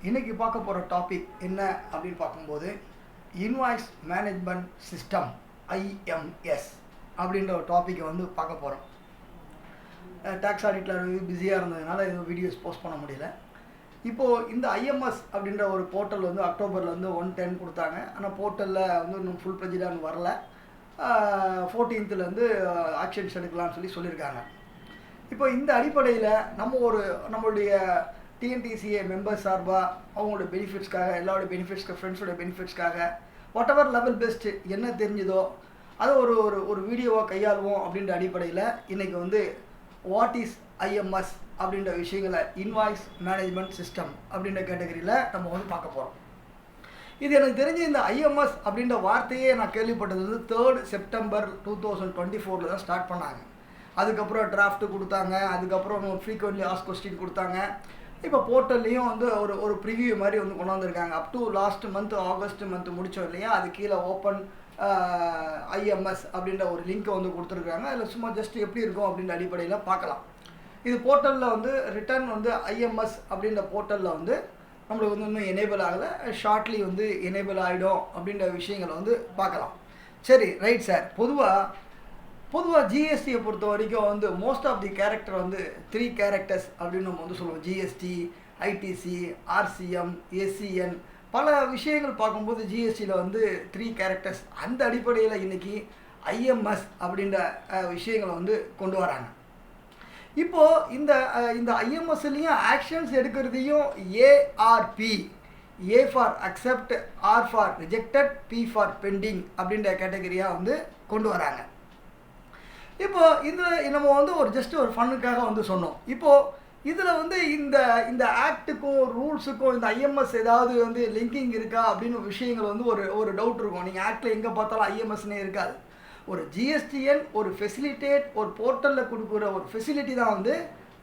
இன்றைக்கி பார்க்க போகிற டாபிக் என்ன அப்படின்னு பார்க்கும்போது இன்வாய்ஸ் மேனேஜ்மெண்ட் சிஸ்டம் ஐஎம்எஸ் அப்படின்ற ஒரு டாப்பிக்கை வந்து பார்க்க போகிறோம். டேக்ஸ் ஆடிட்டில் பிஸியாக இருந்ததுனால இது வீடியோஸ் போஸ்ட் பண்ண முடியல. இப்போது இந்த ஐஎம்எஸ் அப்படின்ற ஒரு போர்ட்டல் வந்து அக்டோபரில் வந்து 110 கொடுத்தாங்க. ஆனால் போர்ட்டலில் வந்து இன்னும் ஃபுல் ப்ரெஜிடான்னு வரல. 14th ஆக்ஷன்ஸ் எடுக்கலாம்னு சொல்லியிருக்காங்க. இப்போ இந்த அடிப்படையில் நம்மளுடைய டிஎன்டிசிஏ மெம்பர்ஸ் சார்பாக அவங்களோட பெனிஃபிட்ஸ்க்காக, எல்லாரோட பெனிஃபிட்ஸ்க்கு, ஃப்ரெண்ட்ஸோட பெனிஃபிட்ஸ்க்காக வாட் எவர் லெவல் பெஸ்ட்டு என்ன தெரிஞ்சதோ அதை ஒரு வீடியோவாக கையாளுவோம் அப்படின்ற அடிப்படையில் இன்றைக்கி வந்து வாட் இஸ் ஐஎம்எஸ் அப்படின்ற விஷயங்களை இன்வாய்ஸ் மேனேஜ்மெண்ட் சிஸ்டம் அப்படின்ற கேட்டகரியில் நம்ம வந்து பார்க்க போகிறோம். இது எனக்கு தெரிஞ்ச இந்த ஐஎம்எஸ் அப்படின்ற வார்த்தையே நான் கேள்விப்பட்டது வந்து 3rd September 2024 தான் ஸ்டார்ட் பண்ணாங்க. அதுக்கப்புறம் டிராஃப்ட்டு கொடுத்தாங்க, அதுக்கப்புறம் ஃப்ரீக்வெண்ட்லி ஆஸ்க் கொஸ்டின் கொடுத்தாங்க. இப்போ போர்ட்டல்லையும் வந்து ஒரு ப்ரிவியூ மாதிரி வந்து கொண்டு வந்திருக்காங்க. Up to last month August month முடித்தோம் இல்லையா, அது கீழே ஓப்பன் ஐஎம்எஸ் அப்படின்ற ஒரு லிங்க்கை வந்து கொடுத்துருக்காங்க. அதில் சும்மா ஜஸ்ட் எப்படி இருக்கும் அப்படின்ற அடிப்படையில் பார்க்கலாம். இது போர்ட்டலில் வந்து ரிட்டர்ன் வந்து ஐஎம்எஸ் அப்படின்ற போர்ட்டலில் வந்து நம்மளுக்கு வந்து இன்னும் எனேபிள் ஆகலை, ஷார்ட்லி வந்து எனேபிள் ஆகிடும் அப்படின்ற விஷயங்களை வந்து பார்க்கலாம். சரி, ரைட் சார். பொதுவாக ஜிஎஸ்டியை பொறுத்த வரைக்கும் வந்து மோஸ்ட் ஆஃப் தி கேரக்டர் வந்து 3 கேரக்டர்ஸ் அப்படின்னு நம்ம வந்து சொல்லுவோம். ஜிஎஸ்டி, ஐடிசி, ஆர்சிஎம், எஸ்சிஎன், பல விஷயங்கள் பார்க்கும்போது ஜிஎஸ்டியில் வந்து 3 கேரக்டர்ஸ். அந்த அடிப்படையில் இன்றைக்கி ஐஎம்எஸ் அப்படின்ற விஷயங்களை வந்து கொண்டு வராங்க. இப்போது இந்த ஐஎம்எஸ்லேயும் ஆக்ஷன்ஸ் எடுக்கிறதையும் ARP, A for accept, R for rejected, P for pending அப்படின்ற கேட்டகரியாக வந்து கொண்டு வராங்க. இப்போ இதில் நம்ம வந்து ஜஸ்ட் ஒரு ஃபன்னுக்காக வந்து சொன்னோம். இப்போது இதில் வந்து இந்த ஆக்டுக்கும் ரூல்ஸுக்கும் இந்த ஐஎம்எஸ் ஏதாவது வந்து லிங்கிங் இருக்கா அப்படின்னு விஷயங்கள் வந்து ஒரு டவுட் இருக்கும். நீங்கள் ஆக்டில் எங்கே பார்த்தாலும் ஐஎம்எஸ்னே இருக்காது. ஒரு ஜிஎஸ்டிஎன், ஒரு ஃபெசிலிட்டேட், ஒரு போர்ட்டலில் கொடுக்குற ஒரு ஃபெசிலிட்டி தான் வந்து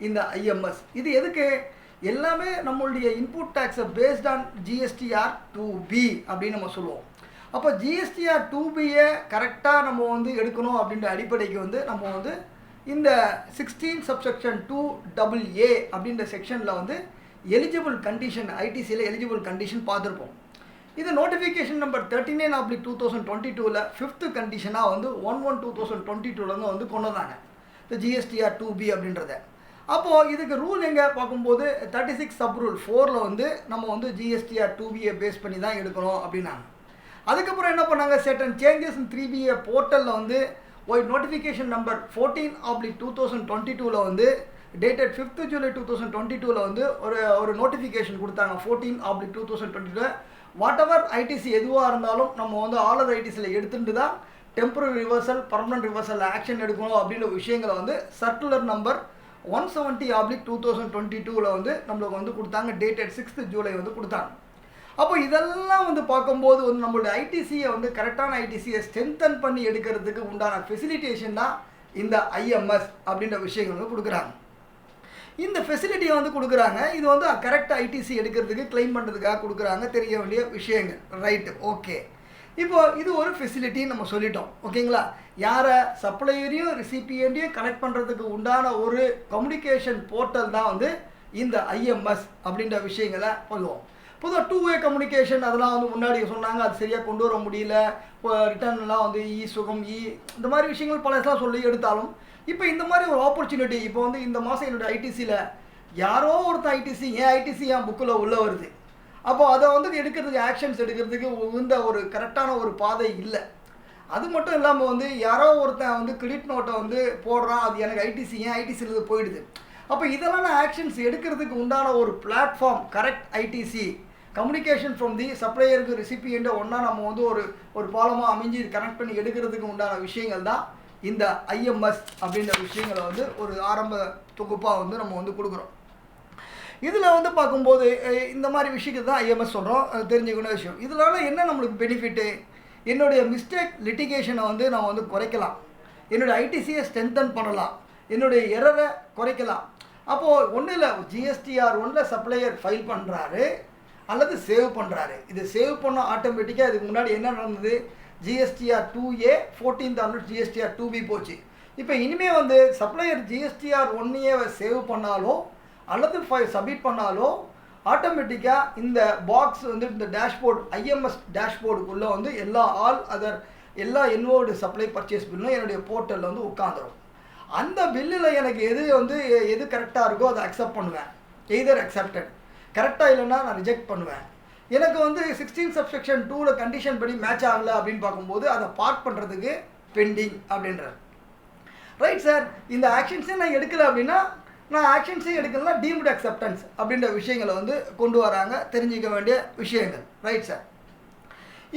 இந்த ஐஎம்எஸ். இது எதுக்கு? எல்லாமே நம்மளுடைய இன்புட் டேக்ஸை பேஸ்ட் ஆன் ஜிஎஸ்டிஆர் 2B அப்படின்னு நம்ம சொல்லுவோம். அப்போ ஜிஎஸ்டிஆர் 2Bயை கரெக்டாக நம்ம வந்து எடுக்கணும் அப்படின்ற அடிப்படைக்கு வந்து நம்ம வந்து இந்த 16 subsection 2AA அப்படின்ற செக்ஷனில் வந்து எலிஜிபிள் கண்டிஷன், ஐடிசியில் எலிஜிபிள் கண்டிஷன் பார்த்துருப்போம். இது நோட்டிஃபிகேஷன் நம்பர் 39/2022 5th கண்டிஷனாக வந்து 1/1/2022 வந்து கொண்டு வந்தாங்க இந்த ஜிஎஸ்டிஆர் 2B அப்படின்றத. அப்போது இதுக்கு ரூல் எங்கே பார்க்கும்போது 36 sub rule 4 வந்து நம்ம வந்து ஜிஎஸ்டிஆர் 2Bயை பேஸ் பண்ணி தான் எடுக்கணும் அப்படின்னாங்க. அதுக்கப்புறம் என்ன பண்ணாங்க, certain changes in 3BA போர்ட்டலில் வந்து நோட்டிஃபிகேஷன் நம்பர் 14/2022 வந்து டேட்டட் 5th July 2022 வந்து ஒரு நோட்டிஃபிகேஷன் கொடுத்தாங்க. 14/2022 வாட் எவர் ஐடிசி எதுவாக இருந்தாலும் நம்ம வந்து ஆல் அதர் ஐடிசியில் எடுத்துட்டு தான் temporary reversal, permanent reversal action எடுக்கணும் அப்படின்ற விஷயங்களை வந்து சர்க்குலர் நம்பர் 170/2022 வந்து நம்மளுக்கு வந்து கொடுத்தாங்க. டேட்டட் 6th July வந்து கொடுத்தாங்க. அப்போ இதெல்லாம் வந்து பார்க்கும்போது வந்து நம்மளுடைய ஐடிசியை வந்து கரெக்டான ஐடிசியை ஸ்ட்ரென்தன் பண்ணி எடுக்கிறதுக்கு உண்டான ஃபெசிலிட்டேஷன் தான் இந்த ஐஎம்எஸ் அப்படின்ற விஷயங்கள் வந்து கொடுக்குறாங்க. இந்த ஃபெசிலிட்டியை வந்து கொடுக்குறாங்க. இது வந்து கரெக்ட் ஐடிசி எடுக்கிறதுக்கு கிளைம் பண்ணுறதுக்காக கொடுக்குறாங்க. தெரிய வேண்டிய விஷயங்கள். Right, okay. இப்போது இது ஒரு ஃபெசிலிட்டின்னு நம்ம சொல்லிட்டோம். ஓகேங்களா? யாரை சப்ளையரையும் ரிசிபியண்ட்டையும் கனெக்ட் பண்ணுறதுக்கு உண்டான ஒரு கம்யூனிகேஷன் போர்ட்டல் தான் வந்து இந்த ஐஎம்எஸ் அப்படின்ற விஷயங்களை சொல்லுவோம். பொதுவாக 2-way கம்யூனிகேஷன் அதெல்லாம் வந்து முன்னாடி சொன்னாங்க, அது சரியாக கொண்டு வர முடியல. இப்போ ரிட்டர்ன்லாம் வந்து சுகம் இந்த மாதிரி விஷயங்கள் பலசெல்லாம் சொல்லி எடுத்தாலும் இப்போ இந்த மாதிரி ஒரு ஆப்பர்ச்சுனிட்டி இப்போ வந்து இந்த மாதம் என்னோடய ஐடிசியில் யாரோ ஒருத்தர் ஐடிசி என் புக்கில் உள்ளே வருது. அப்போ அதை வந்து எடுக்கிறதுக்கு ஆக்ஷன்ஸ் எடுக்கிறதுக்கு இந்த ஒரு கரெக்டான ஒரு பாதை இல்லை. அது மட்டும் இல்லாமல் வந்து யாரோ ஒருத்தன் வந்து கிரெடிட் நோட்டை வந்து போடுறான், அது எனக்கு ஐடிசியிலேருந்து போயிடுது. அப்போ இதெல்லாம் ஆக்ஷன்ஸ் எடுக்கிறதுக்கு உண்டான ஒரு platform correct ITC communication from the சப்ளையருக்கு ரெசிபியண்ட்டை ஒன்றா நம்ம வந்து ஒரு பாலமாக அமைஞ்சு கனெக்ட் பண்ணி எடுக்கிறதுக்கு உண்டான விஷயங்கள் தான் இந்த ஐஎம்எஸ் அப்படின்ற விஷயங்களை வந்து ஒரு ஆரம்ப தொகுப்பாக வந்து நம்ம வந்து கொடுக்குறோம். இதில் வந்து பார்க்கும்போது இந்த மாதிரி விஷயத்தை தான் ஐஎம்எஸ் சொல்கிறோம். தெரிஞ்சுக்கணும் விஷயம். இதனால் என்ன நம்மளுக்கு பெனிஃபிட்டு? என்னுடைய மிஸ்டேக் லிட்டிகேஷனை வந்து நம்ம வந்து குறைக்கலாம், என்னுடைய ஐடிசியை ஸ்ட்ரென்தன் பண்ணலாம், என்னுடைய எரரை குறைக்கலாம். அப்போது ஒன்றும் இல்லை, ஜிஎஸ்டிஆர் 1 சப்ளையர் ஃபைல் பண்ணுறாரு அல்லது சேவ் பண்ணுறாரு. இது சேவ் பண்ண ஆட்டோமேட்டிக்காக இதுக்கு முன்னாடி என்ன நடந்தது, GSTR 2A 14th GSTR 2B போச்சு. இப்போ இனிமேல் வந்து சப்ளையர் ஜிஎஸ்டிஆர் 1A சேவ் பண்ணாலோ அல்லது சப்மிட் பண்ணாலோ ஆட்டோமேட்டிக்காக இந்த பாக்ஸ் வந்து இந்த டேஷ்போர்டு ஐஎம்எஸ் டேஷ்போர்டுக்குள்ளே வந்து எல்லா இன்வால்வ்டு சப்ளை பர்ச்சேஸ் பில்லும் என்னுடைய போர்ட்டலில் வந்து உட்காந்துரும். அந்த பில்லில் எனக்கு எது கரெக்டாக இருக்கோ அதை அக்செப்ட் பண்ணுவேன். எய்தர் அக்செப்டட், கரெக்டாக இல்லைன்னா நான் ரிஜெக்ட் பண்ணுவேன். எனக்கு வந்து 16 சப்செக்ஷன் 2ல் கண்டிஷன் படி மேட்ச் ஆகலை அப்படின்னு பார்க்கும்போது அதை பார்க் பண்ணுறதுக்கு பெண்டிங் அப்படின்றது. ரைட் சார், இந்த ஆக்ஷன்ஸே நான் எடுக்கலை அப்படின்னா, நான் ஆக்ஷன்ஸே எடுக்கலைன்னா டீம்டு அக்செப்டன்ஸ் அப்படின்ற விஷயங்களை வந்து கொண்டு வராங்க, தெரிஞ்சிக்க வேண்டிய விஷயங்கள். ரைட் சார்,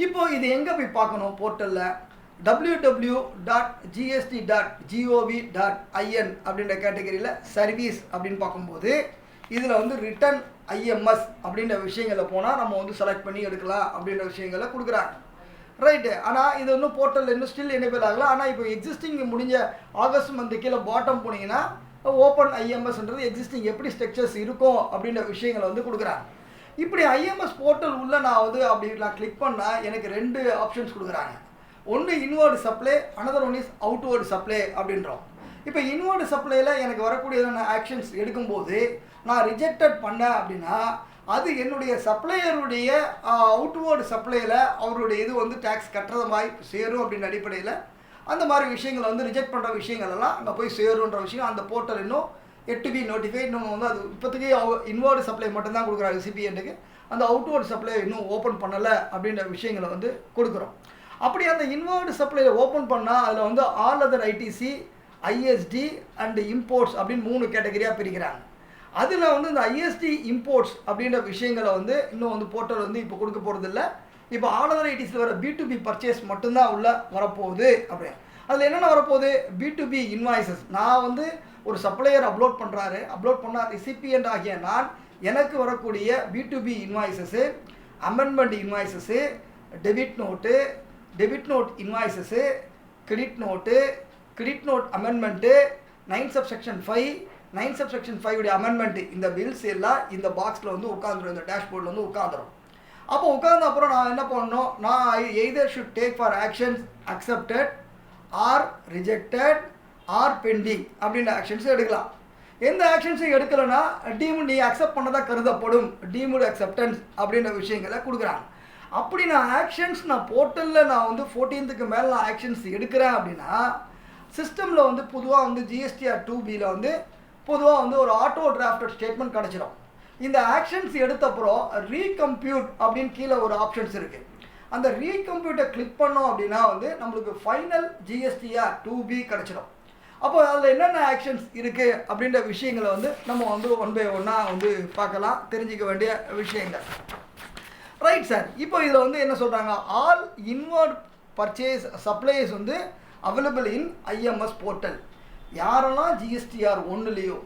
இப்போது இது எங்கே போய் பார்க்கணும்? போர்ட்டலில் www.gst.gov.in அப்படின்ற கேட்டகரியில் சர்வீஸ் அப்படின்னு பார்க்கும்போது இதில் வந்து ரிட்டன் ஐஎம்எஸ் அப்படின்ற விஷயங்களை போனால் நம்ம வந்து செலக்ட் பண்ணி எடுக்கலாம் அப்படின்ற விஷயங்களை கொடுக்குறாங்க. ரைட்டு, ஆனால் இது இன்னும் போர்ட்டல் இன்னும் ஸ்டில் எனேபிள் ஆகலாம். ஆனால் இப்போ எக்ஸிஸ்டிங் முடிஞ்ச ஆகஸ்ட் மந்த் கீழே பாட்டம் போனீங்கன்னா ஓப்பன் ஐஎம்எஸ்ன்றது எக்ஸிஸ்டிங் எப்படி ஸ்ட்ரக்சர்ஸ் இருக்கும் அப்படின்ற விஷயங்களை வந்து கொடுக்குறாங்க. இப்படி ஐஎம்எஸ் போர்ட்டல் உள்ள நான் கிளிக் பண்ணால் எனக்கு 2 ஆப்ஷன்ஸ் கொடுக்குறாங்க. ஒன்று inward supply, another one is outward supply அப்படின்றோம். இப்போ இன்வர்டு சப்ளையில் எனக்கு வரக்கூடியதான ஆக்ஷன்ஸ் எடுக்கும்போது நான் ரிஜெக்டட் பண்ணேன் அப்படின்னா அது என்னுடைய சப்ளையருடைய அவுட்வர்டு சப்ளையில் அவருடைய இது வந்து டேக்ஸ் கட்டுறது மாதிரி சேரும் அப்படின்ற அடிப்படையில் அந்த மாதிரி விஷயங்களை வந்து ரிஜெக்ட் பண்ணுற விஷயங்கள் எல்லாம் அங்கே போய் சேருன்ற விஷயம் அந்த போர்ட்டல் இன்னும் எட்டு பி நோட்டிஃபை இன்னும் வந்து அது இப்போதைக்கு இன்வர்டு சப்ளை மட்டும்தான் கொடுக்குறாங்க சிபிஎன்ட்டுக்கு. அந்த அவுட்வர்டு சப்ளை இன்னும் ஓப்பன் பண்ணலை அப்படின்ற விஷயங்களை வந்து கொடுக்குறோம். அப்படி அந்த இன்வர்டு சப்ளையில் ஓப்பன் பண்ணால் அதில் வந்து all other ITC, ISD and imports அப்படின்னு 3 கேட்டகரியாக பிரிக்கிறாங்க. அதில் வந்து இந்த ஐஎஸ்டி இம்போர்ட்ஸ் அப்படின்ற விஷயங்களை வந்து இன்னும் வந்து போர்ட்டல் வந்து இப்போ கொடுக்க போகிறதில்ல. இப்போ ஆல் அதர் ஐடிஸில் வர B2B பர்ச்சேஸ் மட்டும்தான் உள்ள வரப்போகுது. அப்படி அதில் என்னென்ன வரப்போகுது? B2B invoices. நான் வந்து ஒரு சப்ளையர் அப்லோட் பண்ணால் ரிசிபியன்ட் ஆகிய நான் எனக்கு வரக்கூடிய B2B invoices, amendment invoices, debit note invoices, credit note amendment, 9 subsection 5 உடைய அமெண்ட்மெண்ட்டு, இந்த பில்ஸ் எல்லாம் இந்த பாக்ஸில் வந்து உட்காந்துரும், இந்த டேஷ்போர்டில் வந்து உட்காந்துரும். அப்போ உட்கார்ந்த அப்புறம் நான் என்ன பண்ணணும்? நான் either should take for actions accepted are rejected R bending அப்படின்ற ஆக்ஷன்ஸை எடுக்கலாம். எந்த ஆக்ஷன்ஸையும் எடுக்கலைன்னா நீ அக்செப்ட் பண்ணதாக கருதப்படும், டீம்டு அக்செப்டன்ஸ் அப்படின்ற விஷயங்களை கொடுக்குறாங்க. அப்படி நான் போர்ட்டலில் நான் வந்து 14க்கு மேலே நான் ஆக்ஷன்ஸ் எடுக்கிறேன் அப்படின்னா சிஸ்டமில் வந்து பொதுவாக வந்து GSTR 2Bயில் வந்து பொதுவாக வந்து ஒரு ஆட்டோ டிராஃப்டட் ஸ்டேட்மெண்ட் கிடச்சிடும். இந்த ஆக்ஷன்ஸ் எடுத்தப்புறம் ரீகம்ப்யூட் அப்படின்னு கீழே ஒரு ஆப்ஷன்ஸ் இருக்குது. அந்த ரீகம்ப்யூட்டை கிளிக் பண்ணோம் அப்படின்னா வந்து நம்மளுக்கு ஃபைனல் GSTR 2B கிடச்சிடும். அப்போ அதில் என்னென்ன ஆக்ஷன்ஸ் இருக்குது அப்படின்ற விஷயங்களை வந்து நம்ம வந்து 1 by 1 வந்து பார்க்கலாம், தெரிஞ்சிக்க வேண்டிய விஷயங்கள். ரைட் சார், இப்போ இதில் வந்து என்ன சொல்கிறாங்க? ஆல் இன்வர்ட் பர்ச்சேஸ் சப்ளைஸ் வந்து அவைலபிள் இன் ஐஎம்எஸ் போர்ட்டல். யாரெல்லாம் GSTR 1லேயோ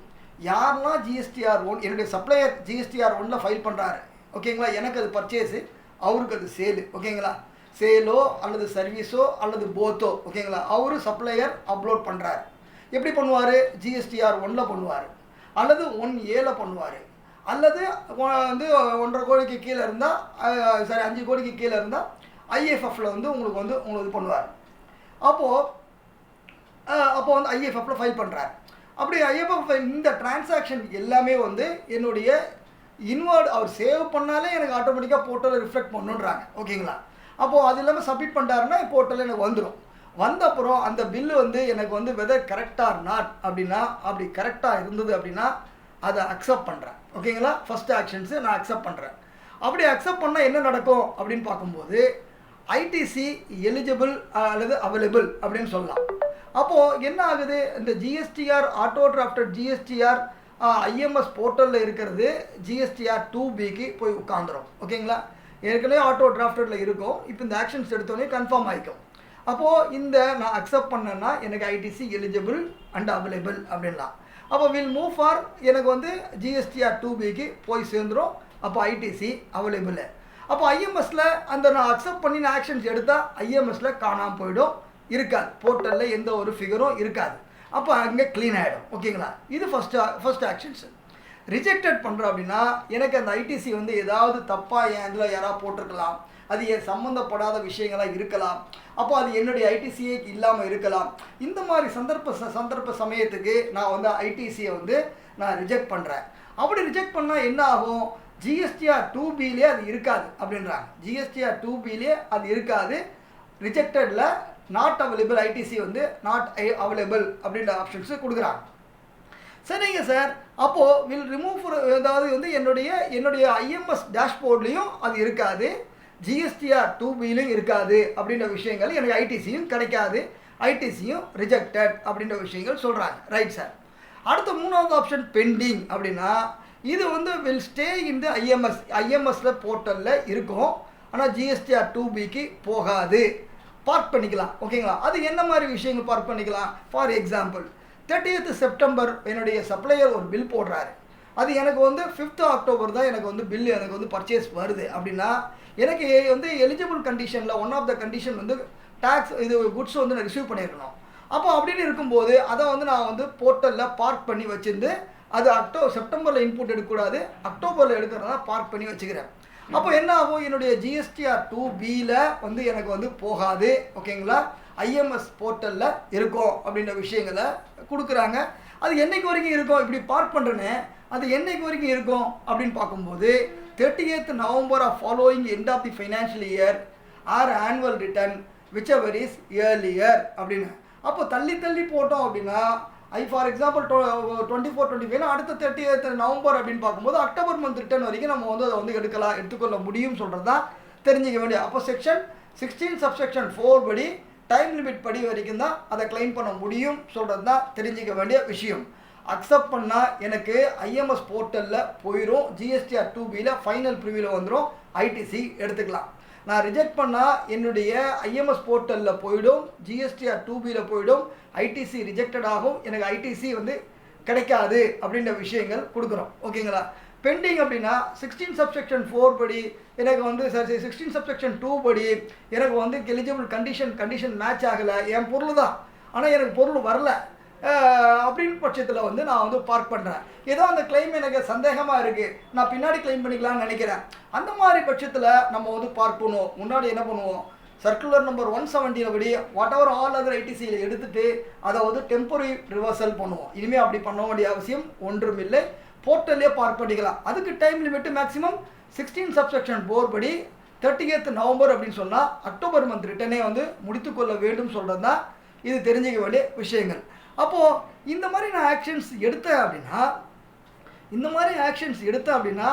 யாரெல்லாம் GSTR 1 என்னுடைய சப்ளையர் GSTR 1ல் ஃபைல் பண்ணுறாரு, ஓகேங்களா, எனக்கு அது பர்ச்சேஸு, அவருக்கு அது சேலு, ஓகேங்களா, சேலோ அல்லது சர்வீஸோ அல்லது போத்தோ, ஓகேங்களா, அவரு சப்ளையர் அப்லோட் பண்ணுறாரு. எப்படி பண்ணுவார்? GSTR 1ல் பண்ணுவார், அல்லது 1Aல பண்ணுவார், அல்லது வந்து 1.5 கோடிக்கு கீழே இருந்தால் 5 கோடிக்கு கீழே இருந்தால் IFFல வந்து உங்களுக்கு பண்ணுவார். அப்போது வந்து IFFல ஃபைல் பண்ணுறாரு. அப்படி IFF இந்த டிரான்சாக்ஷன் எல்லாமே வந்து என்னுடைய இன்வர்ட் அவர் சேவ் பண்ணாலே எனக்கு ஆட்டோமேட்டிக்காக போர்ட்டலில் ரிஃப்ளெக்ட் பண்ணுன்றாங்க, ஓகேங்களா. அப்போது அது இல்லாமல் சப்மிட் பண்ணிட்டாருன்னா போர்ட்டலில் எனக்கு வந்துடும். வந்த அப்புறம் அந்த பில்லு வந்து எனக்கு வந்து வெதர் கரெக்டாக ஆர் நாட் அப்படின்னா, அப்படி கரெக்டாக இருந்தது அப்படின்னா அதை அக்செப்ட் பண்ணுறேன், ஓகேங்களா. ஃபஸ்ட் ஆக்ஷன்ஸு நான் அக்செப்ட் பண்ணுறேன். அப்படி அக்செப்ட் பண்ணால் என்ன நடக்கும் அப்படின்னு பார்க்கும்போது ITC எலிஜிபிள் அல்லது அவைலபிள் அப்படின்னு சொல்லலாம். அப்போது என்ன ஆகுது? இந்த GSTR auto drafted GSTR IMS போர்ட்டலில் இருக்கிறது GSTR 2Bக்கு போய் உட்காந்துரும், ஓகேங்களா. ஏற்கனவே ஆட்டோ டிராஃப்டடில் இருக்கும், இப்போ இந்த ஆக்ஷன்ஸ் எடுத்தோடனே கன்ஃபார்ம் ஆகிக்கும். அப்போது இந்த நான் அக்செப்ட் பண்ணேன்னா எனக்கு ITC எலிஜிபிள் அண்ட் அவைலபிள் அப்படின்லாம். அப்போ வில் மூவ் ஃபார் எனக்கு வந்து GSTR 2Bக்கு போய் சேர்ந்துடும். அப்போ ITC அவைலபிள். அப்போ IMSல அந்த நான் அக்செப்ட் பண்ணி நான் ஆக்ஷன்ஸ் எடுத்தால் IMSல காணாமல் போயிடும், இருக்காது, போர்ட்டலில் எந்த ஒரு ஃபிகரும் இருக்காது. அப்போ அங்கே க்ளீன் ஆகிடும், ஓகேங்களா. இது ஃபஸ்ட் ஆக்ஷன்ஸ். ரிஜெக்டட் பண்ணுறோம் அப்படின்னா எனக்கு அந்த ITC வந்து ஏதாவது தப்பாக என் இதில் யாராவது போட்டிருக்கலாம், அது என் சம்மந்தப்படாத விஷயங்களாக இருக்கலாம், அப்போ அது என்னுடைய ITCயே இல்லாமல் இருக்கலாம். இந்த மாதிரி சந்தர்ப்ப சமயத்துக்கு நான் வந்து ITCயை வந்து நான் ரிஜெக்ட் பண்ணுறேன். அப்படி ரிஜெக்ட் பண்ணால் என்ன ஆகும்? ஜிஎஸ்டிஆர் 2Bலே அது இருக்காது அப்படின்றாங்க. ஜிஎஸ்டிஆர் 2Bலே அது இருக்காது, ரிஜெக்டடில் நாட் அவைலபிள், ஐடிசி வந்து நாட் அவைலபிள் அப்படின்ற ஆப்ஷன்ஸு கொடுக்குறாங்க. சரிங்க சார், அப்போது வில் ரிமூவ், அதாவது வந்து என்னுடைய ஐஎம்எஸ் டேஷ்போர்ட்லேயும் அது இருக்காது, ஜிஎஸ்டிஆர் 2Bலையும் இருக்காது அப்படின்ற விஷயங்கள், எனக்கு ஐடிசியும் கிடைக்காது, ஐடிசியும் ரிஜெக்டட் அப்படின்ற விஷயங்கள் சொல்கிறாங்க. Right sir. அடுத்த மூணாவது ஆப்ஷன் பெண்டிங் அப்படின்னா, இது வந்து வில் ஸ்டே இன் த ஐஎம்எஸில் போர்ட்டலில் இருக்கும், ஆனால் ஜிஎஸ்டிஆர் 2Bக்கு போகாது, பார்க் பண்ணிக்கலாம். ஓகேங்களா? அது என்ன மாதிரி விஷயங்கள் பார்க் பண்ணிக்கலாம்? ஃபார் எக்ஸாம்பிள் 30th செப்டம்பர் என்னுடைய சப்ளையர் ஒரு பில் போடுறாரு, அது எனக்கு வந்து 5th அக்டோபர் தான் எனக்கு வந்து பில்லு எனக்கு வந்து பர்ச்சேஸ் வருது அப்படின்னா, எனக்கு வந்து எலிஜிபிள் கண்டிஷனில் ஒன் ஆஃப் த கண்டிஷன் வந்து டேக்ஸ் இது குட்ஸ் வந்து நான் ரிசீவ் பண்ணியிருக்கணும். அப்போ அப்படின்னு இருக்கும்போது அதை வந்து நான் வந்து போர்ட்டலில் பார்க் பண்ணி வச்சுருந்து, அது செப்டம்பரில் இன்புட் எடுக்கக்கூடாது, அக்டோபரில் எடுக்கிறதா பார்க் பண்ணி வச்சுக்கிறேன். அப்போ என்ன ஆகும், என்னுடைய ஜிஎஸ்டிஆர் 2Bல வந்து எனக்கு வந்து போகாது. ஓகேங்களா? ஐஎம்எஸ் போர்ட்டலில் இருக்கும் அப்படின்ற விஷயங்களை கொடுக்குறாங்க. அது என்னைக்கு வரைக்கும் இருக்கும், இப்படி பார்க் பண்ணுறேன்னு அது என்னைக்கு வரைக்கும் இருக்கும் அப்படின்னு பார்க்கும்போது 30th November of following end of the financial year or annual return whichever is earlier அப்படின்னு. அப்போ தள்ளி போட்டோம் அப்படின்னா, ஃபார் எக்ஸாம்பிள் 24-25 அடுத்த 30th நவம்பர் அப்படின்னு பார்க்கும்போது அக்டோபர் மந்த் ரிட்டர்ன் வரைக்கும் நம்ம வந்து அதை வந்து எடுத்துக்கொள்ள முடியும் சொல்கிறது தான் தெரிஞ்சிக்க வேண்டிய. அப்போ செக்ஷன் 16 சப்செக்ஷன் 4 படி டைம் லிமிட் படி வரைக்கும் தான் அதை கிளைம் பண்ண முடியும் சொல்கிறது தான் தெரிஞ்சிக்க வேண்டிய விஷயம். அக்செப்ட் பண்ணால் எனக்கு ஐஎம்எஸ் போர்ட்டலில் போயிடும், ஜிஎஸ்டிஆர் 2Bல ஃபைனல் ப்ரிவியூவில் வந்துடும், ஐடிசி எடுத்துக்கலாம். நான் ரிஜெக்ட் பண்ணால் என்னுடைய ஐஎம்எஸ் போர்ட்டலில் போயிடும், ஜிஎஸ்டிஆர் 2Bல போயிடும், ஐடிசி ரிஜெக்டட் ஆகும், எனக்கு ஐடிசி வந்து கிடைக்காது அப்படின்ற விஷயங்கள் கொடுக்குறோம். ஓகேங்களா? பெண்டிங் அப்படின்னா 16 சப்செக்ஷன் 4 படி எனக்கு வந்து 16 சப்செக்ஷன் 2 படி எனக்கு வந்து எலிஜிபிள் கண்டிஷன் மேட்ச் ஆகலை, என் பொருள் தான் ஆனால் எனக்கு பொருள் வரல அப்படின்னு பட்சத்தில் வந்து நான் வந்து பார்க் பண்ணுறேன். ஏதோ அந்த கிளைம் எனக்கு சந்தேகமாக இருக்குது, நான் பின்னாடி கிளைம் பண்ணிக்கலாம்னு நினைக்கிறேன். அந்த மாதிரி பட்சத்தில் நம்ம வந்து பார்க் பண்ணுவோம். முன்னாடி என்ன பண்ணுவோம், சர்க்குலர் நம்பர் 170 படி வாட் எவர் ஆல் அதர் ஐடிசியில் எடுத்துகிட்டு அதை வந்து டெம்பரரி ரிவர்சல் பண்ணுவோம். இனிமேல் அப்படி பண்ண வேண்டிய அவசியம் ஒன்றும் இல்லை, போர்ட்டல்லே பார்க் பண்ணிக்கலாம். அதுக்கு டைம் லிமிட்டு மேக்ஸிமம் 16 சப்செக்ஷன் 4 படி 30th நவம்பர் அப்படின்னு சொன்னால் அக்டோபர் மந்த் ரிட்டனே வந்து முடித்துக்கொள்ள வேண்டும் சொல்கிறது தான் இது தெரிஞ்சிக்க வேண்டிய விஷயங்கள். அப்போது இந்த மாதிரி நான் ஆக்ஷன்ஸ் எடுத்தேன் அப்படின்னா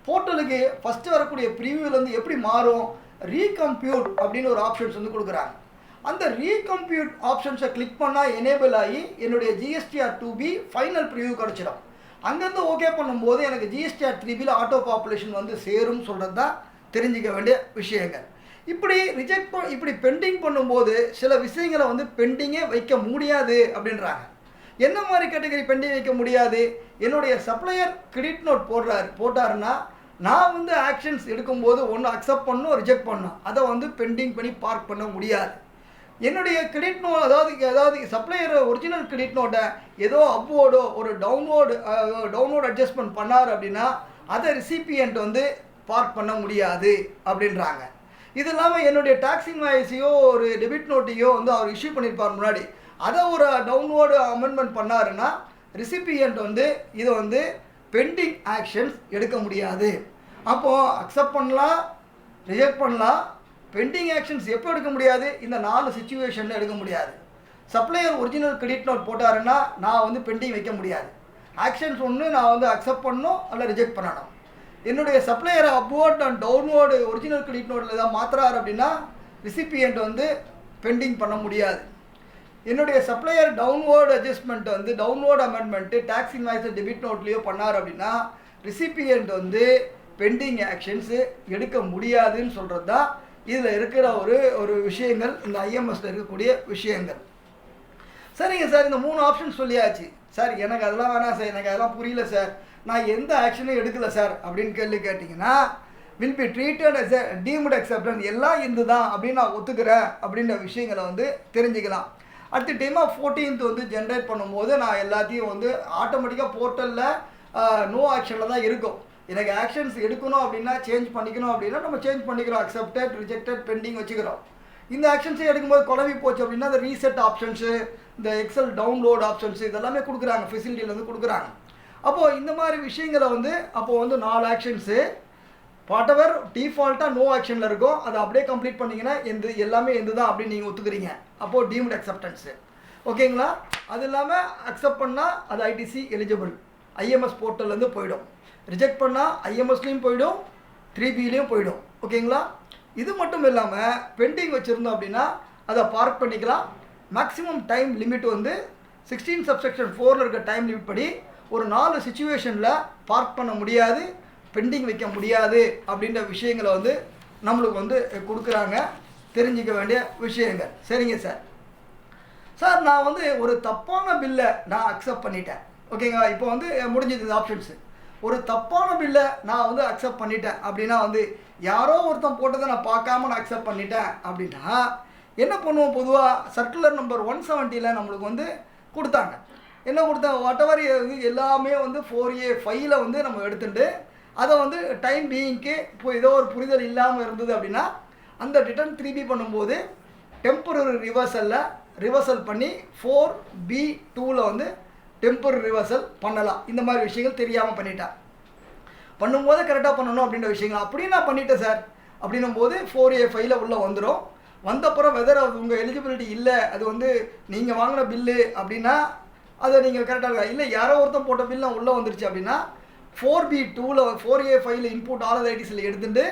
போர்ட்டலுக்கு ஃபஸ்ட்டு வரக்கூடிய ப்ரீவியூலேருந்து எப்படி மாறும், ரீகம்ப்யூட் அப்படின்னு ஒரு ஆப்ஷன்ஸ் வந்து கொடுக்குறாங்க. அந்த ரீகம்ப்யூட் ஆப்ஷன்ஸை கிளிக் பண்ணால் எனேபிள் ஆகி என்னுடைய ஜிஎஸ்டிஆர் 2B ஃபைனல் ப்ரிவியூ கிடச்சிடும். அங்கேருந்து ஓகே பண்ணும்போது எனக்கு ஜிஎஸ்டிஆர் 3Bல ஆட்டோ பாப்புலேஷன் வந்து சேரும் சொல்கிறது தான் தெரிஞ்சிக்க வேண்டிய விஷயங்கள். இப்படி பெண்டிங் பண்ணும்போது சில விஷயங்களை வந்து பெண்டிங்கே வைக்க முடியாது அப்படின்றாங்க. என்ன மாதிரி கேட்டகரி பெண்டிங் வைக்க முடியாது, என்னுடைய சப்ளையர் கிரெடிட் நோட் போட்டாருன்னா நான் வந்து ஆக்ஷன்ஸ் எடுக்கும்போது ஒன்று அக்செப்ட் பண்ணணும், ரிஜெக்ட் பண்ணணும், அதை வந்து பெண்டிங் பண்ணி பார்க் பண்ண முடியாது. என்னுடைய கிரெடிட் நோட் அதாவது சப்ளையர் ஒரிஜினல் கிரெடிட் நோட்டை ஏதோ அப்வோர்டோ ஒரு டவுன்லோட் அட்ஜஸ்ட்மெண்ட் பண்ணார் அப்படின்னா அதை ரிசிபியன்ட் வந்து பார்க் பண்ண முடியாது அப்படின்றாங்க. இது இல்லாமல் என்னுடைய டாக்ஸ் இன்வாய்ஸையோ ஒரு டெபிட் நோட்டையோ வந்து அவர் இஷ்யூ பண்ணியிருப்பார் முன்னாடி, அதை ஒரு டவுன்லோடு அமெண்ட்மெண்ட் பண்ணாருன்னா ரிசிபியன்ட் வந்து இதை வந்து பெண்டிங் ஆக்ஷன்ஸ் எடுக்க முடியாது. அப்போது அக்செப்ட் பண்ணலாம், ரிஜெக்ட் பண்ணலாம், பெண்டிங் ஆக்ஷன்ஸ் எப்போ எடுக்க முடியாது, இந்த 4 சிச்சுவேஷனில் எடுக்க முடியாது. சப்ளையர் ஒரிஜினல் கிரெடிட் நோட் போட்டாருன்னா நான் வந்து பெண்டிங் வைக்க முடியாது. ஆக்ஷன்ஸ் ஒன்று நான் வந்து அக்செப்ட் பண்ணணும் அல்ல ரிஜெக்ட் பண்ணணும். என்னுடைய சப்ளையரை upward and downward original credit நோட்டில் ஏதாவது மாற்றுறாரு அப்படின்னா ரிசிபியன்ட் வந்து பெண்டிங் பண்ண முடியாது. என்னுடைய சப்ளையர் டவுன்வோர்டு அட்ஜஸ்ட்மெண்ட் வந்து downward amendment tax invoice debit நோட்லேயோ பண்ணார் அப்படின்னா ரிசிபியன்ட் வந்து பெண்டிங் ஆக்ஷன்ஸு எடுக்க முடியாதுன்னு சொல்கிறது தான் இதில் இருக்கிற ஒரு விஷயங்கள், இந்த ஐஎம்எஸில் இருக்கக்கூடிய விஷயங்கள். சரிங்க சார், இந்த 3 ஆப்ஷன் சொல்லியாச்சு சார், எனக்கு அதெல்லாம் வேணாம் சார், எனக்கு அதெல்லாம் புரியல சார், நான் எந்த ஆக்ஷனும் எடுக்கலை சார் அப்படின்னு கேட்டிங்கன்னா will be treated as a deemed acceptance, எல்லாம் இருந்து தான் அப்படின்னு நான் ஒத்துக்கிறேன் அப்படின்ற விஷயங்களை வந்து தெரிஞ்சுக்கலாம். அடுத்த டைம் ஆஃப் 14th வந்து ஜென்ரேட் பண்ணும்போது நான் எல்லாத்தையும் வந்து ஆட்டோமேட்டிக்காக போர்ட்டலில் நோ ஆக்ஷனில் தான் இருக்கும். எனக்கு ஆக்ஷன்ஸ் எடுக்கணும் அப்படின்னா சேஞ்ச் பண்ணிக்கணும் அப்படின்னா நம்ம சேஞ்ச் பண்ணிக்கிறோம், அக்செப்டட், ரிஜெக்டட், பெண்டிங் வச்சுக்கிறோம். இந்த ஆக்ஷன்ஸை எடுக்கும்போது குழம்பி போச்சு அப்படின்னா இந்த ரீசெட் ஆப்ஷன்ஸு, இந்த எக்ஸல் டவுன்லோட் ஆப்ஷன்ஸு இதெல்லாமே கொடுக்குறாங்க, ஃபெசிலிட்டியில் வந்து கொடுக்குறாங்க. அப்போது இந்த மாதிரி விஷயங்களை வந்து அப்போது வந்து 4 ஆக்ஷன்ஸு வாட் எவர் டிஃபால்ட்டாக நோ ஆக்ஷனில் இருக்கும், அதை அப்படியே கம்ப்ளீட் பண்ணிங்கன்னா எல்லாமே எந்த தான் அப்படின்னு நீங்கள் ஒத்துக்கிறீங்க. அப்போது டீம்டு அக்செப்டன்ஸு, ஓகேங்களா? அது இல்லாமல் அக்செப்ட் பண்ணால் அது ஐடிசி எலிஜிபிள், ஐஎம்எஸ் போர்ட்டல்லேருந்து போயிடும். ரிஜெக்ட் பண்ணால் ஐஎம்எஸ்லேயும் போயிடும், 3Bலேயும் போயிடும், ஓகேங்களா? இது மட்டும் இல்லாமல் பெண்டிங் வச்சுருந்தோம் அப்படின்னா அதை பார்க் பண்ணிக்கலாம். மேக்ஸிமம் டைம் லிமிட் வந்து 16 சப்செக்ஷன் 4 இருக்க டைம் லிமிட் படி ஒரு 4 சிச்சுவேஷனில் பார்க் பண்ண முடியாது, பெண்டிங் வைக்க முடியாது அப்படின்ற விஷயங்களை வந்து நம்மளுக்கு வந்து கொடுக்குறாங்க. தெரிஞ்சிக்க வேண்டிய விஷயங்கள். சரிங்க சார். சார் நான் வந்து ஒரு தப்பான பில்லை நான் அக்செப்ட் பண்ணிட்டேன், ஓகேங்களா? இப்போ வந்து முடிஞ்சது இந்த ஆப்ஷன்ஸு. ஒரு தப்பான பில்லை நான் வந்து அக்செப்ட் பண்ணிட்டேன் அப்படின்னா வந்து யாரோ ஒருத்தன் போட்டதை நான் பார்க்காம நான் அக்செப்ட் பண்ணிட்டேன் அப்படின்னா என்ன பண்ணுவோம்? பொதுவாக சர்க்குலர் நம்பர் 170 நம்மளுக்கு வந்து கொடுத்தாங்க. என்ன கொடுத்தாங்க? வாட் எவர் எல்லாமே வந்து 4A5 வந்து நம்ம எடுத்துட்டு அதை வந்து டைம் பீயிங்க்கு இப்போ ஏதோ ஒரு புரிதல் இல்லாமல் இருந்தது அப்படின்னா அந்த ரிட்டர்ன் 3B பண்ணும்போது டெம்பரரி ரிவர்சல் பண்ணி 4B2 வந்து டெம்பரரி ரிவர்சல் பண்ணலாம். இந்த மாதிரி விஷயங்கள் தெரியாமல் பண்ணிட்டேன். பண்ணும்போது கரெக்டாக பண்ணணும் அப்படின்ற விஷயங்கள் அப்படியே நான் பண்ணிட்டேன் சார் அப்படின்னும் போது 4A5 உள்ளே வந்துடும். வந்தப்புறம் வெதர் அது உங்கள் எலிஜிபிலிட்டி இல்லை, அது வந்து நீங்கள் வாங்கின பில்லு அப்படின்னா அதை நீங்கள் கரெக்டாக இருக்கா இல்லை யாரோ ஒருத்தன் போட்ட பில்லாம் உள்ளே வந்துருச்சு அப்படின்னா 4B2 4A5 இன்புட் ஆல் ஐடிஸில் எடுத்துட்டு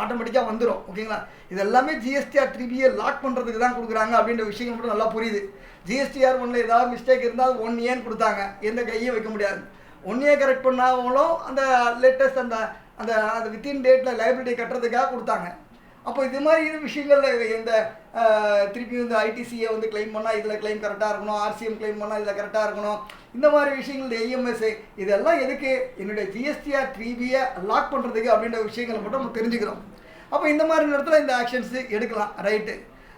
ஆட்டோமேட்டிக்காக வந்துடும், ஓகேங்களா? இது எல்லாமே GSTR 3Bயை லாக் பண்ணுறதுக்கு தான் கொடுக்குறாங்க அப்படின்ற விஷயங்கள் மட்டும் நல்லா புரியுது. GSTR 1 ஏதாவது மிஸ்டேக் இருந்தால் அது 1A கொடுத்தாங்க, எந்த கையும் வைக்க முடியாது. 1A கரெக்ட் பண்ணாலும் அந்த லேட்டஸ்ட் அந்த அந்த அந்த வித்தின் டேட்டில் லைபிலிட்டி கட்டுறதுக்காக கொடுத்தாங்க. அப்போ இது மாதிரி விஷயங்கள் இந்த திருப்பி வந்து ஐடிசியை வந்து கிளைம் பண்ணால் இதில் கிளைம் கரெக்டாக இருக்கணும், RCM கிளைம் பண்ணால் இதில் கரெக்டாக இருக்கணும், இந்த மாதிரி விஷயங்கள் IMS இதெல்லாம் எதுக்கு? என்னுடைய GSTR 3Bயை லாக் பண்ணுறதுக்கு அப்படின்ற விஷயங்களை மட்டும் நம்ம தெரிஞ்சுக்கிறோம். அப்போ இந்த மாதிரி நேரத்தில் இந்த ஆக்ஷன்ஸு எடுக்கலாம், ரைட்டு.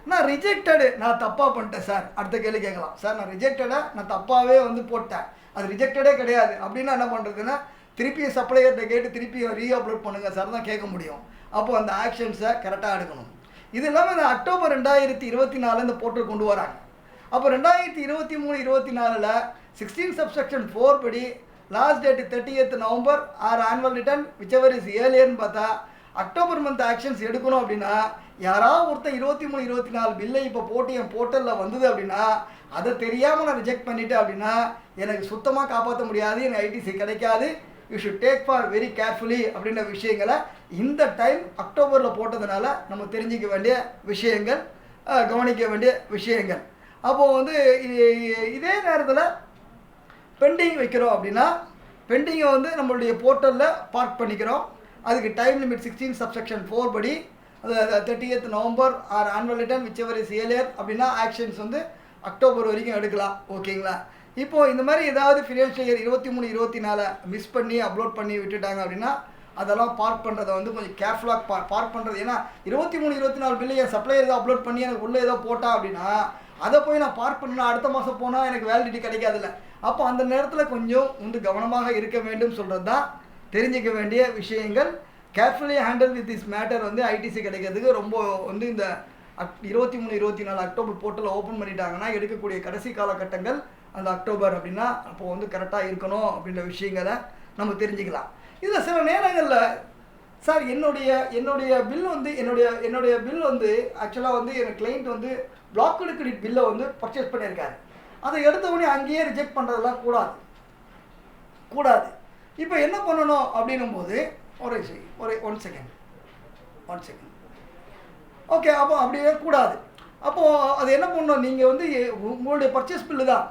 நான் ரிஜெக்டடு, நான் தப்பாக பண்ணிட்டேன் சார். அடுத்த கேள்வி கேட்கலாம், சார் நான் ரிஜெக்டடை நான் தப்பாகவே வந்து போட்டேன், அது ரிஜெக்டடே கிடையாது அப்படின்னா என்ன பண்ணுறதுன்னா திருப்பி சப்ளையர்கிட்ட கேட்டு திருப்பி ரீஅப்லோட் பண்ணுங்கள் சார் தான் கேட்க முடியும். அப்போது அந்த ஆக்ஷன்ஸை கரெக்டாக எடுக்கணும். இது இல்லாமல் இந்த அக்டோபர் 2024 இந்த போர்ட்டல் கொண்டு வராங்க. அப்போ 2023-24 16 சப்செக்ஷன் 4 படி last date 30th November or annual return whichever is ஏர்லியர்னு பார்த்தா அக்டோபர் மந்த் ஆக்ஷன்ஸ் எடுக்கணும் அப்படின்னா யாராவது ஒருத்தன் 23-24 பில்லை இப்போ போட்டு என் போர்ட்டலில் வந்தது அப்படின்னா அதை தெரியாமல் நான் ரிஜெக்ட் பண்ணிவிட்டேன் அப்படின்னா எனக்கு சுத்தமாக காப்பாற்ற முடியாது, எனக்கு ஐடிசி கிடைக்காது. You should take for very carefully அப்படின்ற விஷயங்களை இந்த டைம் அக்டோபரில் போட்டதுனால நம்ம தெரிஞ்சிக்க வேண்டிய விஷயங்கள், கவனிக்க வேண்டிய விஷயங்கள். அப்போது வந்து இதே நேரத்தில் பெண்டிங் வைக்கிறோம் அப்படின்னா பெண்டிங்கை வந்து நம்மளுடைய போர்ட்டலில் பார்க் பண்ணிக்கிறோம். அதுக்கு டைம் லிமிட் 16 சப்செக்ஷன் 4 படி அது 30th November or annual return whichever is earlier அப்படின்னா ஆக்ஷன்ஸ் வந்து அக்டோபர் வரைக்கும் எடுக்கலாம், ஓகேங்களா? இப்போது இந்த மாதிரி ஏதாவது ஃபினான்ஷியல் இயர் 23-24 மிஸ் பண்ணி அப்லோட் பண்ணி விட்டுட்டாங்க அப்படின்னா அதெல்லாம் பார்க் பண்ணுறதை வந்து கொஞ்சம் கேர்ஃபுல்லாக பார்க் பண்ணுறது. ஏன்னா 23-24 பில்லை என் சப்ளையர் ஏதோ அப்லோட் பண்ணி எனக்கு உள்ளே ஏதோ போட்டா அப்படின்னா அதை போய் நான் பார்க் பண்ணா அடுத்த மாதம் போனால் எனக்கு வேலிடிட்டி கிடைக்காதுல்ல. அப்போ அந்த நேரத்தில் கொஞ்சம் வந்து கவனமாக இருக்க வேண்டும் சொல்கிறது தான் தெரிஞ்சிக்க வேண்டிய விஷயங்கள். Carefully handle with this matter வந்து ஐடிசி கிடைக்கிறதுக்கு ரொம்ப வந்து இந்த 23-24 அக்டோபர் போர்ட்டலை ஓப்பன் பண்ணிட்டாங்கன்னா எடுக்கக்கூடிய கடைசி காலகட்டங்கள் அந்த அக்டோபர் அப்படின்னா அப்போது வந்து கரெக்டாக இருக்கணும் அப்படின்ற விஷயங்களை நம்ம தெரிஞ்சுக்கலாம். இதில் சில நேரங்களில் சார் என்னுடைய பில் வந்து என்னுடைய பில் வந்து ஆக்சுவலாக வந்து எனக்கு கிளைண்ட் வந்து பிளாக்டு கிரெடிட் பில்லை வந்து பர்ச்சேஸ் பண்ணியிருக்காரு, அதை எடுத்தவொடனே அங்கேயே ரிஜெக்ட் பண்ணுறதெல்லாம் கூடாது. இப்போ என்ன பண்ணணும் அப்படின்னும் போது ஒன் செகண்ட் ஓகே. அப்போ அப்படியே கூடாது. அப்போது அது என்ன பண்ணணும்? நீங்கள் வந்து உங்களுடைய பர்ச்சேஸ் பில்லு தான்,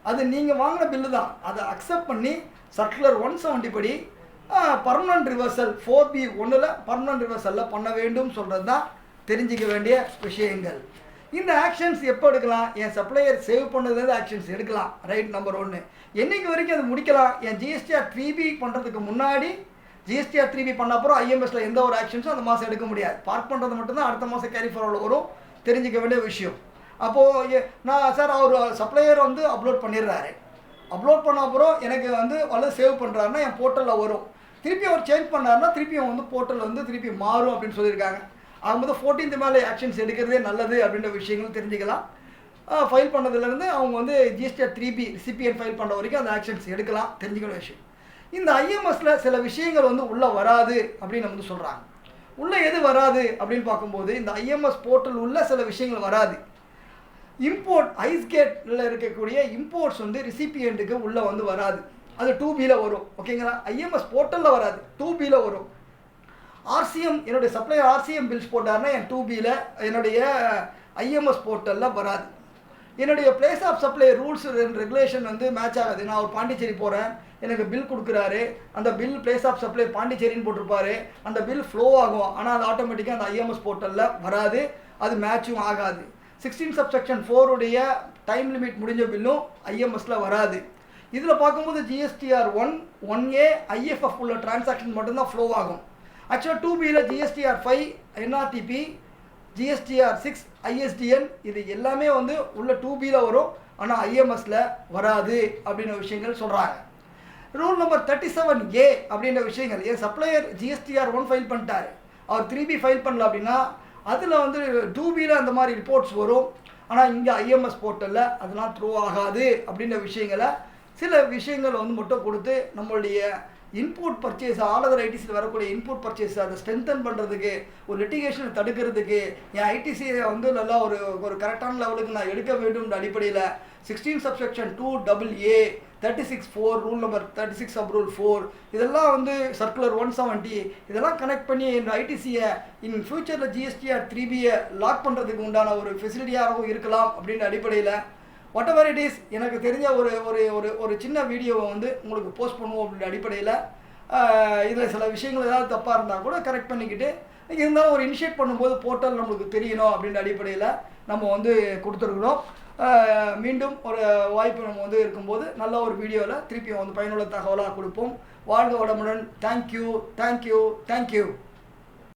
அது நீங்கள் வாங்கின பில்லு தான், அதை அக்செப்ட் பண்ணி சர்க்குலர் 170 படி பர்மனன்ட் ரிவர்சல் 4B1 பர்மனன்ட் ரிவர்சலில் பண்ண வேண்டும் சொல்கிறது தான் தெரிஞ்சிக்க வேண்டிய விஷயங்கள். இந்த ஆக்ஷன்ஸ் எப்போ எடுக்கலாம்? என் சப்ளையர் சேவ் பண்ணதுலேருந்து ஆக்ஷன்ஸ் எடுக்கலாம், ரைட். நம்பர் 1 என்றைக்கு வரைக்கும் அது முடிக்கலாம்? என் GSTR 3B பண்ணுறதுக்கு முன்னாடி GSTR 3B பண்ண அப்புறம் IMSல எந்த ஒரு ஆக்ஷன்ஸும் அந்த மாதம் எடுக்க முடியாது. பார்க் பண்ணுறது மட்டும்தான் அடுத்த மாதம் கேரி ஃபார்வர்டில் வரும், தெரிஞ்சிக்க வேண்டிய விஷயம். அப்போது நான் சார் அவர் சப்ளையர் வந்து அப்லோட் பண்ணிடுறாரு, அப்லோட் பண்ண அப்புறம் எனக்கு வந்து அல்லது சேவ் பண்ணுறாருன்னா என் போர்ட்டலில் வரும். திருப்பி அவர் சேஞ்ச் பண்ணாருன்னா திருப்பி வந்து போர்ட்டல் வந்து திருப்பி மாறும் அப்படின்னு சொல்லியிருக்காங்க. ஆகும்போது 14th மேலே ஆக்ஷன்ஸ் எடுக்கிறதே நல்லது அப்படின்ற விஷயங்களும் தெரிஞ்சுக்கலாம். ஃபைல் பண்ணதுலேருந்து அவங்க வந்து GSTR 3B ரிசிபியன்ட் ஃபைல் பண்ணுற வரைக்கும் அந்த ஆக்ஷன்ஸ் எடுக்கலாம், தெரிஞ்சுக்கிற விஷயம். இந்த ஐஎம்எஸில் சில விஷயங்கள் வந்து உள்ளே வராது அப்படின்னு வந்து சொல்கிறாங்க. உள்ளே எது வராது அப்படின்னு பார்க்கும்போது இந்த ஐஎம்எஸ் போர்ட்டல் உள்ள சில விஷயங்கள் வராது. இம்போர்ட் ஐஸ்கேட்டில் இருக்கக்கூடிய இம்போர்ட்ஸ் வந்து ரிசிபியண்ட்டுக்கு உள்ளே வந்து வராது. அது 2Bல வரும். ஓகேங்களா? ஐஎம்எஸ் போர்ட்டலில் வராது, 2Bல வரும். ஆர்சிஎம் என்னுடைய சப்ளையர் ஆர்சிஎம் பில்ஸ் போட்டாருன்னா என் 2Bல என்னுடைய ஐஎம்எஸ் போர்ட்டலில் வராது. என்னுடைய place of supply rules and regulation வந்து மேட்ச் ஆகாது. நான் ஒரு பாண்டிச்சேரி போகிறேன், எனக்கு பில் கொடுக்குறாரு, அந்த பில் பிளேஸ் ஆஃப் சப்ளை பாண்டிச்சேரின்னு போட்டிருப்பாரு, அந்த பில் ஃப்ளோ ஆகும், ஆனால் அது ஆட்டோமேட்டிக்காக அந்த ஐஎம்எஸ் போர்ட்டலில் வராது, அது மேட்சும் ஆகாது. 16 சப்செக்ஷன் 4 உடைய டைம் லிமிட் முடிஞ்ச பில்லும் ஐஎம்எஸில் வராது. இதில் பார்க்கும்போது GSTR 1, 1A, IFF உள்ள டிரான்சாக்ஷன் மட்டும்தான் ஃப்ளோ ஆகும். ஆக்சுவலாக 2Bல GSTR 5, NRTP, GSTR 6, ISDN இது எல்லாமே வந்து உள்ள 2Bல வரும், ஆனால் ஐஎம்எஸில் வராது அப்படின்ற விஷயங்கள் சொல்கிறாங்க. ரூல் நம்பர் 37A அப்படின்ற விஷயங்கள், என் சப்ளையர் GSTR 1 ஃபைல் பண்ணிட்டார், அவர் 3B ஃபைல் பண்ணல அப்படின்னா அதில் வந்து 2Bல அந்த மாதிரி ரிப்போர்ட்ஸ் வரும், ஆனால் இங்கே ஐஎம்எஸ் போர்ட்டலில் அதெல்லாம் த்ரோ ஆகாது அப்படின்ற விஷயங்களை சில விஷயங்களை வந்து மட்டும் கொடுத்து நம்மளுடைய இன்புட் பர்ச்சேஸ் ஆல் ஐடிசியில் வரக்கூடிய இன்புட் பர்ச்சேஸ் அதை ஸ்ட்ரென்தன் பண்ணுறதுக்கு, ஒரு லிட்டிகேஷனை தடுக்கிறதுக்கு, என் ஐடிசியை வந்து நல்லா ஒரு கரெக்டான லெவலுக்கு நான் எடுக்க வேண்டும் அடிப்படையில் 16 subsection 2AA 36(4) rule number 36 sub rule 4 இதெல்லாம் வந்து சர்க்குலர் 170 இதெல்லாம் கனெக்ட் பண்ணி இந்த ஐடிசியை இன் ஃபியூச்சரில் GSTR 3Bயை லாக் பண்ணுறதுக்கு உண்டான ஒரு ஃபெசிலிட்டியாகவும் இருக்கலாம் அப்படின்ற அடிப்படையில் வாட் எவர் இட் இஸ் எனக்கு தெரிஞ்ச ஒரு ஒரு ஒரு ஒரு சின்ன வீடியோவை வந்து உங்களுக்கு போஸ்ட் பண்ணுவோம் அப்படின்ற அடிப்படையில். இதில் சில விஷயங்கள் ஏதாவது தப்பாக இருந்தால் கூட கரெக்ட் பண்ணிக்கிட்டு, இருந்தாலும் ஒரு இனிஷியேட் பண்ணும்போது போர்ட்டல் நம்மளுக்கு தெரியணும் அப்படின்ற அடிப்படையில் நம்ம வந்து கொடுத்துருக்குறோம். மீண்டும் ஒரு வாய்ப்பு நம்ம வந்து இருக்கும்போது நல்ல ஒரு வீடியோவில் திருப்பி வந்து பயனுள்ள தகவலாக கொடுப்போம். வாழ்க வளமுடன். தேங்க்யூ.